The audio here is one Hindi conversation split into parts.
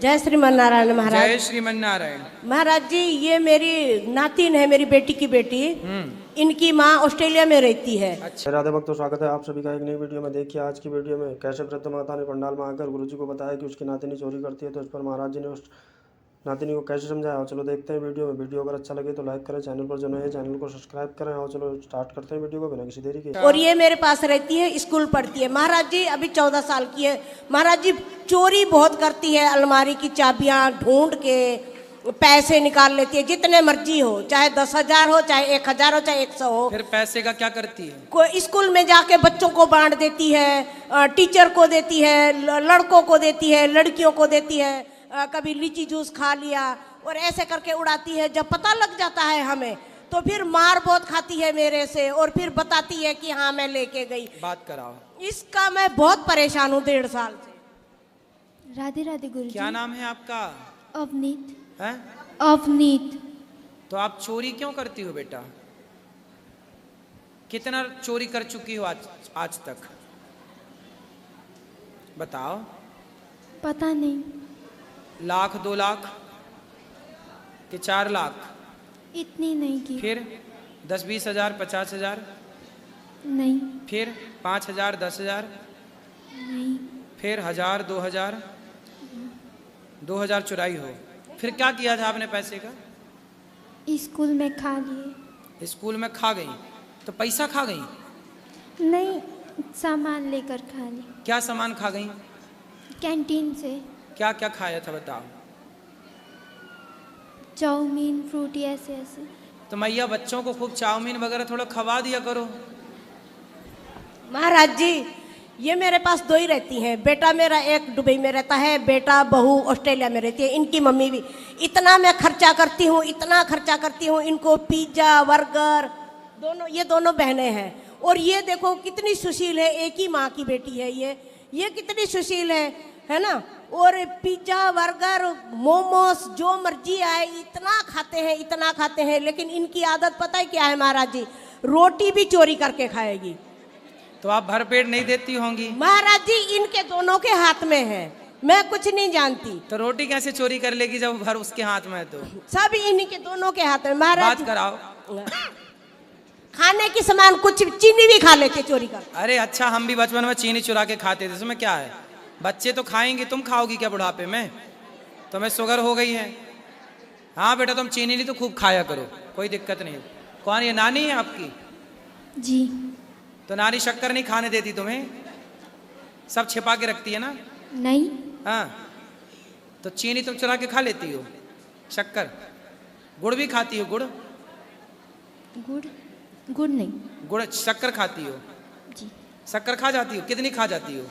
जय श्रीमन नारायण महाराज। जय श्रीमन नारायण। महाराज जी, ये मेरी नातिन है, मेरी बेटी की बेटी। इनकी माँ ऑस्ट्रेलिया में रहती है। अच्छा। राधे भक्तों, स्वागत है आप सभी का एक नई वीडियो में। देखिए आज की वीडियो में कैसे वृद्ध माता ने पंडाल में आकर गुरुजी को बताया कि उसकी नातिनी चोरी करती है, तो इस पर महाराज जी ने उस नातिनी को कैसे समझाया। चलो देखते हैं वीडियो में। वीडियो अगर अच्छा लगे तो लाइक करें, चैनल पर जो नए हैं चैनल को सब्सक्राइब करें। और चलो स्टार्ट करते हैं वीडियो को बिना किसी देरी के। और ये मेरे पास रहती है, स्कूल पढ़ती है। महाराज जी अभी 14 साल की है। महाराज जी चोरी बहुत करती है, अलमारी की चाबियां ढूंढ के पैसे निकाल लेती है, जितने मर्जी हो, चाहे 10,000 हो, चाहे 1,000 हो, चाहे 100 हो। फिर पैसे का क्या करती है? कोई स्कूल में जाके बच्चों को बांट देती है, टीचर को देती है, लड़कों को देती है, लड़कियों को देती है। कभी लीची जूस खा लिया और ऐसे करके उड़ाती है। जब पता लग जाता है हमें तो फिर मार बहुत खाती है मेरे से, और फिर बताती है कि हाँ मैं लेके गई। बात कराओ। इसका मैं बहुत परेशान हूँ 1.5 साल से। राधे राधे गुरुजी। क्या नाम है आपका? अवनीत। है? अवनीत। तो आप चोरी क्यों करती हो बेटा? कितना चोरी कर चुकी हो आज तक? बताओ। पता नहीं। 1,00,000, 2,00,000 कि 4 लाख? इतनी नहीं की। फिर 10-20 हजार, 50 हजार? नहीं। फिर 5,000, 10,000? नहीं। फिर 1,000, 2,000? 2,000 चुराई हो। फिर क्या किया था आपने पैसे का? स्कूल में खा लिए। स्कूल में खा गई? तो पैसा खा गई? नहीं, सामान लेकर खा ली। क्या सामान खा गई? कैंटीन से। क्या क्या खाया था बताओ। चाउमीन, फ्रूटी, ऐसे ऐसे। तो मैया बच्चों को खूब चाउमीन वगैरह थोड़ा खवा दिया करो। महाराज जी ये मेरे पास 2 ही रहती हैं। बेटा मेरा एक दुबई में रहता है, बेटा बहू ऑस्ट्रेलिया में रहती है। इनकी मम्मी भी। इतना मैं खर्चा करती हूँ, इतना खर्चा करती हूँ इनको, पिज्जा बर्गर दोनों। ये दोनों बहनें हैं। और ये देखो कितनी सुशील है, एक ही माँ की बेटी है ये कितनी सुशील है ना। और पिज्जा बर्गर मोमोस जो मर्जी आए इतना खाते हैं। लेकिन इनकी आदत पता है क्या है महाराज जी? रोटी भी चोरी करके खाएगी। तो आप भरपेट नहीं देती होंगी? महाराज जी इनके दोनों के हाथ में है, मैं कुछ नहीं जानती। तो रोटी कैसे चोरी कर लेगी जब भर उसके हाथ में है? तो सब इन्हीं के दोनों के हाथ में महाराज। बात कराओ। खाने की सामान कुछ चीनी भी खा लेते चोरी कर। अरे अच्छा, हम भी बचपन में चीनी चुरा के खाते थे, इसमें क्या है? बच्चे तो खाएंगे, तुम खाओगी क्या बुढ़ापे में? तुम्हें शुगर हो गई है? हाँ बेटा, तुम चीनी नहीं तो खूब खाया करो, कोई दिक्कत नहीं। कौन ये नानी है आपकी? जी। तो नानी शक्कर नहीं खाने देती तुम्हें? सब छिपा के रखती है ना? नहीं। हाँ, तो चीनी तुम चुरा के खा लेती हो, शक्कर? गुड़ भी खाती हो? गुड़ नहीं। गुड़ शक्कर खाती हो? जी। शक्कर खा जाती हो? कितनी खा जाती हो?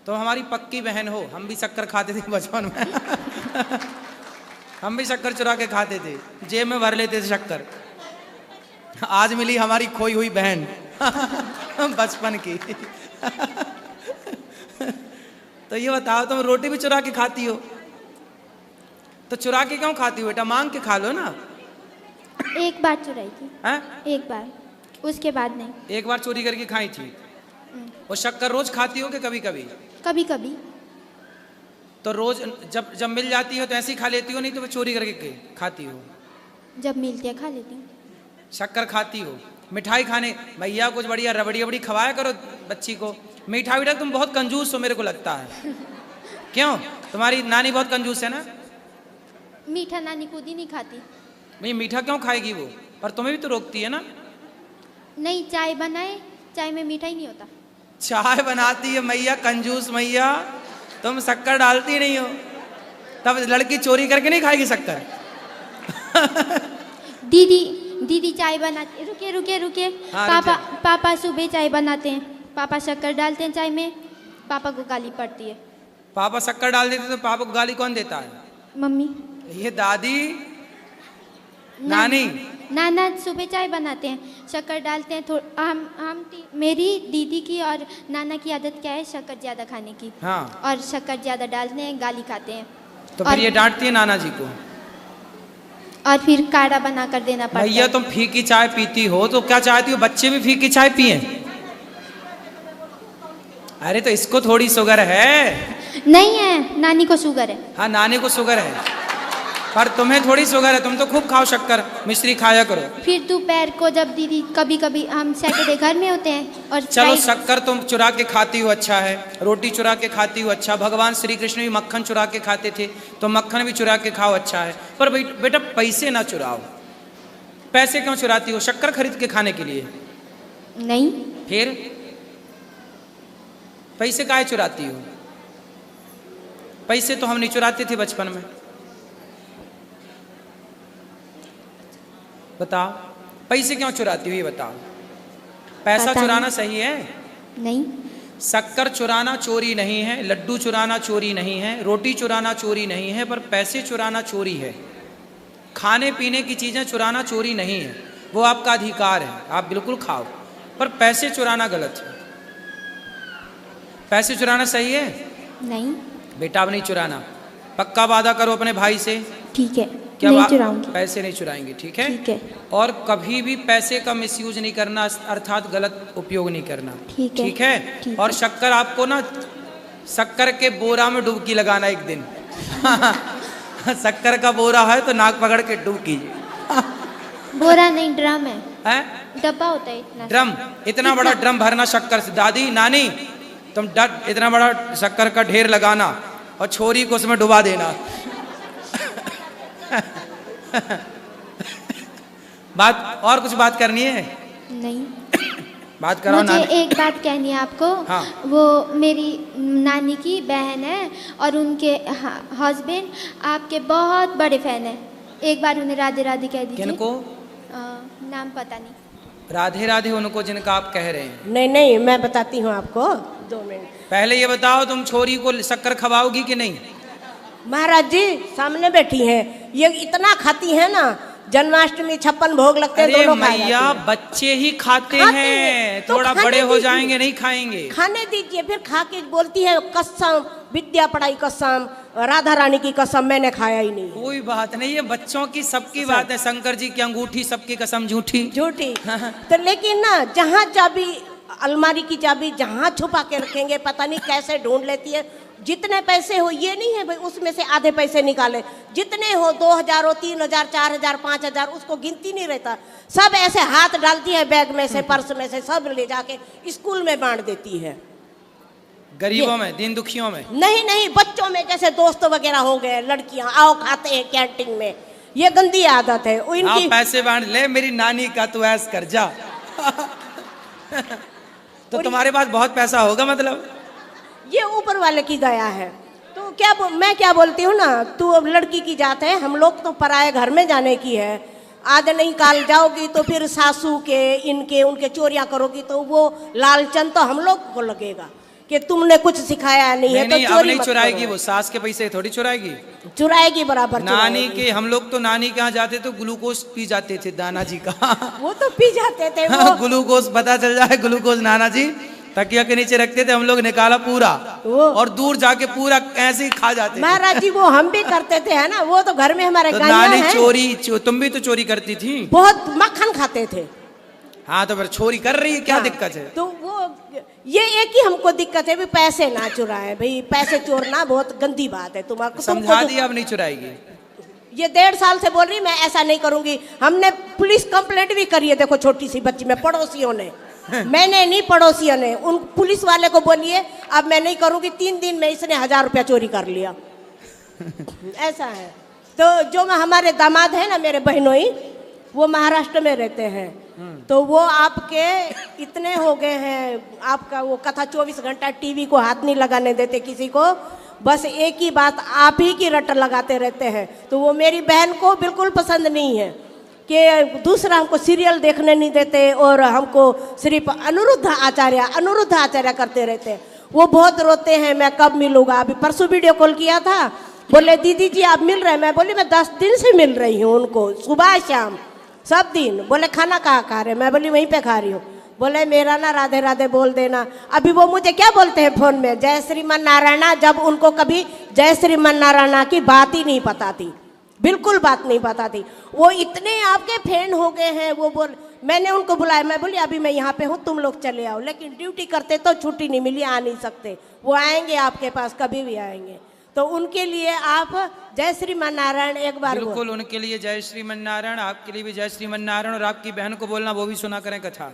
तो हमारी पक्की बहन हो। हम भी शक्कर खाते थे बचपन में। हम भी शक्कर चुरा के खाते थे, जेब में भर लेते थे शक्कर। आज मिली हमारी खोई हुई बहन बचपन की। तो ये बताओ, तुम रोटी भी चुरा के खाती हो? तो चुरा के क्यों खाती हो बेटा? मांग के खा लो ना। एक बार चुराई थी। हैं? एक बार, उसके बाद नहीं। एक बार चोरी करके खाई थी। और शक्कर रोज खाती हो कि कभी कभी? कभी कभी। तो रोज जब मिल जाती हो तो ऐसे ही खा लेती हो, नहीं तो चोरी करके खाती हो? जब मिलती है खा लेती हूँ। शक्कर खाती हो? मिठाई खाने भैया कुछ बढ़िया रबड़ी वबड़ी खवाया करो बच्ची को। मिठाई विठाई तुम बहुत कंजूस हो मेरे को लगता है। क्यों? तुम्हारी नानी बहुत कंजूस है ना? मीठा नानी खुद ही नहीं खाती। भाई मीठा क्यों खाएगी वो? पर तुम्हें भी तो रोकती है ना? नहीं, चाय बनाए, चाय में मीठा ही नहीं होता। चाय बनाती है मैया, कंजूस मैया। तुम शक्कर डालती नहीं हो, तब लड़की चोरी करके नहीं खाएगी शक्कर। दीदी चाय बनाती। रुके। हाँ, पापा सुबह चाय बनाते हैं, पापा शक्कर डालते हैं चाय में, पापा को गाली पड़ती है। पापा शक्कर डाल देते तो पापा को गाली कौन देता है? मम्मी। ये दादी नानी। नाना सुबह चाय बनाते हैं, शक्कर डालते हैं। मेरी दीदी की और नाना की आदत क्या है? शक्कर ज्यादा खाने की। हाँ। और शक्कर ज्यादा डालते हैं, गाली खाते हैं। तो फिर ये डांटती है नाना जी को? और फिर काढ़ा बना कर देना पड़ता है। भैया तुम फीकी चाय पीती हो तो क्या चाहती हो बच्चे भी फीकी चाय पिए? अरे तो इसको थोड़ी शुगर है। नहीं है, नानी को शुगर है। हाँ नानी को शुगर है, पर तुम्हें थोड़ी शुगर है, तुम तो खूब खाओ शक्कर, मिश्री खाया करो। फिर दोपहर को जब दीदी कभी कभी हम सैटरडे घर में होते हैं और चलो शक्कर तुम चुरा के खाती हो अच्छा है, रोटी चुरा के खाती हो अच्छा, भगवान श्री कृष्ण भी मक्खन चुरा के खाते थे, तो मक्खन भी चुरा के खाओ अच्छा है। पर बेटा पैसे ना चुराओ। पैसे क्यों चुराती हो? शक्कर खरीद के खाने के लिए? नहीं। फिर पैसे काहे चुराती हो? पैसे तो हम नहीं चुराते थे बचपन में। बताओ पैसे क्यों चुराती हो, ये बताओ। पैसा पता चुराना नहीं। सही है? नहीं। शक्कर चुराना चोरी नहीं है, लड्डू चुराना चोरी नहीं है, रोटी चुराना चोरी नहीं है, पर पैसे चुराना चोरी है। खाने पीने की चीज़ें चुराना चोरी नहीं है, वो आपका अधिकार है, आप बिल्कुल खाओ, पर पैसे चुराना गलत है। पैसे चुराना सही है? नहीं। बेटा अब नहीं चुराना, पक्का वादा करो अपने भाई से। ठीक है, क्या नहीं चुराऊंगी। पैसे नहीं चुराएंगे, ठीक है? ठीक है। और कभी भी पैसे का मिसयूज नहीं करना, अर्थात गलत उपयोग नहीं करना, ठीक है। ठीक है? ठीक और है। शक्कर आपको ना शक्कर के बोरा में डुबकी लगाना एक दिन। शक्कर का बोरा है तो नाक पकड़ के डूब कीजिए। बोरा नहीं, ड्रम है, हैं? डब्बा होता है इतना। ड्रम, इतना बड़ा ड्रम भरना शक्कर से। दादी नानी तुम इतना बड़ा शक्कर का ढेर लगाना और छोरी को उसमें डुबा देना। बात और कुछ बात करनी है? नहीं। बात कराओ मुझे नानी। एक बात कहनी है आपको। हाँ। वो मेरी नानी की बहन है और उनके हस्बैंड आपके बहुत बड़े फैन है। एक बार उन्हें राधे राधे कह दीजिए। किनको? नाम पता नहीं। राधे राधे उनको जिनका आप कह रहे हैं। नहीं नहीं, मैं बताती हूँ आपको, 2 मिनट। पहले ये बताओ तुम छोरी को शक्कर खवाओगी कि नहीं? महाराज जी सामने बैठी हैं, ये इतना खाती है ना, जन्माष्टमी 56 भोग लगते हैं, अरे दोनों खा मैया, जाती हैं। बच्चे ही खाते खाते हैं, हैं, तो थोड़ा खाने बड़े हो दीजिए। जाएंगे नहीं खाएंगे। खाने दीजिए, फिर खा के बोलती है कसम, विद्या पढ़ाई कसम, राधा रानी की कसम, मैंने खाया ही नहीं। कोई बात नहीं, ये बच्चों की सबकी बात है। शंकर जी की अंगूठी सबकी कसम झूठी। झूठी। तो लेकिन ना, जहाँ चाबी, अलमारी की चाबी जहाँ छुपा के रखेंगे, पता नहीं कैसे ढूंढ लेती है। जितने पैसे हो, ये नहीं है भाई उसमें से आधे पैसे निकाले, जितने हो 2000 हो, 3000, 4000, 5000, उसको गिनती नहीं रहता। सब ऐसे हाथ डालती है बैग में से, पर्स में से, सब ले जाके स्कूल में बांट देती है। गरीबों में, दीन दुखियों में नहीं नहीं, बच्चों में, जैसे दोस्त वगैरह हो गए, लड़कियां आओ खाते हैं कैंटीन में, ये गंदी आदत है हाँ, इनकी। पैसे बांट ले, मेरी नानी का तू ऐस कर जा। तो तुम्हारे पास बहुत पैसा होगा मतलब? ये ऊपर वाले की दया है। तो क्या मैं क्या बोलती हूँ ना, तू अब लड़की की जात है, हम लोग तो पराए घर में जाने की है। आज नहीं काल जाओगी तो फिर सासू के, इनके, उनके चोरियां करोगी तो वो लालचन तो हम लोग को लगेगा कि तुमने कुछ सिखाया नहीं है। नहीं, तो अब चोरी नहीं मत चुराएगी, करो। वो सास के पैसे थोड़ी चुराएगी। चुराएगी बराबर नानी चुराएगी। के, हम लोग तो नानी के यहाँ जाते तो ग्लूकोज पी जाते थे, दाना जी का। वो तो पी जाते थे वो। ग्लूकोज पता चल जाए, ग्लूकोज नाना जी तकिया के नीचे रखते थे, हम लोग निकाला पूरा और दूर जाके पूरा ऐसे ही खा जाते थे। महाराज जी वो हम भी करते थे, है ना, वो तो घर में हमारे तो गायें नानी हैं। चोरी, तुम भी तो चोरी करती थी। बहुत मक्खन खाते थे। हाँ तो फिर चोरी कर रही है, क्या हाँ, दिक्कत है? तो वो ये एक ही हमको दिक्कत है, भी पैसे ना चुराए भाई, पैसे चोरना बहुत गंदी बात है। तुम्हारा समझा दिया, अब नहीं चुराएगी। ये 1.5 साल से बोल रही मैं ऐसा नहीं करूंगी। हमने पुलिस कंप्लेंट भी करी है, देखो छोटी सी बच्ची में, पड़ोसियों ने। मैंने नहीं, पड़ोसियों ने। उन पुलिस वाले को बोलिए अब मैं नहीं करूंगी। 3 दिन में इसने 1000 रुपया चोरी कर लिया। ऐसा है। तो जो हमारे दामाद है ना, मेरे बहनोई, वो महाराष्ट्र में रहते हैं। तो वो आपके इतने हो गए हैं, आपका वो कथा 24 घंटा टीवी को हाथ नहीं लगाने देते किसी को, बस एक ही बात आप ही की रट लगाते रहते हैं। तो वो मेरी बहन को बिल्कुल पसंद नहीं है कि दूसरा हमको सीरियल देखने नहीं देते और हमको सिर्फ अनिरुद्ध आचार्य करते रहते हैं। वो बहुत रोते हैं, मैं कब मिलूँगा। अभी परसों वीडियो कॉल किया था, बोले दीदी जी आप मिल रहे हैं? मैं बोली मैं 10 दिन से मिल रही हूँ उनको, सुबह शाम सब दिन। बोले खाना कहाँ खा रहे? मैं बोली वहीं पे खा रही हूँ। बोले मेरा ना राधे राधे बोल देना। अभी वो मुझे क्या बोलते हैं फ़ोन में, जय श्रीमन नारायणा, जब उनको कभी जय श्रीमन नारायणा की बात ही नहीं पता थी, बिल्कुल बात नहीं पता थी। वो इतने आपके फैन हो गए हैं। वो बोल मैंने उनको बुलाया, मैं बोली अभी मैं यहाँ पे हूँ, तुम लोग चले आओ, लेकिन ड्यूटी करते तो छुट्टी नहीं मिली, आ नहीं सकते। वो आएंगे आपके पास, कभी भी आएंगे। तो उनके लिए आप जय श्रीमान नारायण एक बार बिल्कुल, उनके लिए जय श्रीमन नारायण, आपके लिए भी जय श्रीमन नारायण, और आपकी बहन को बोलना वो भी सुना करें कथा।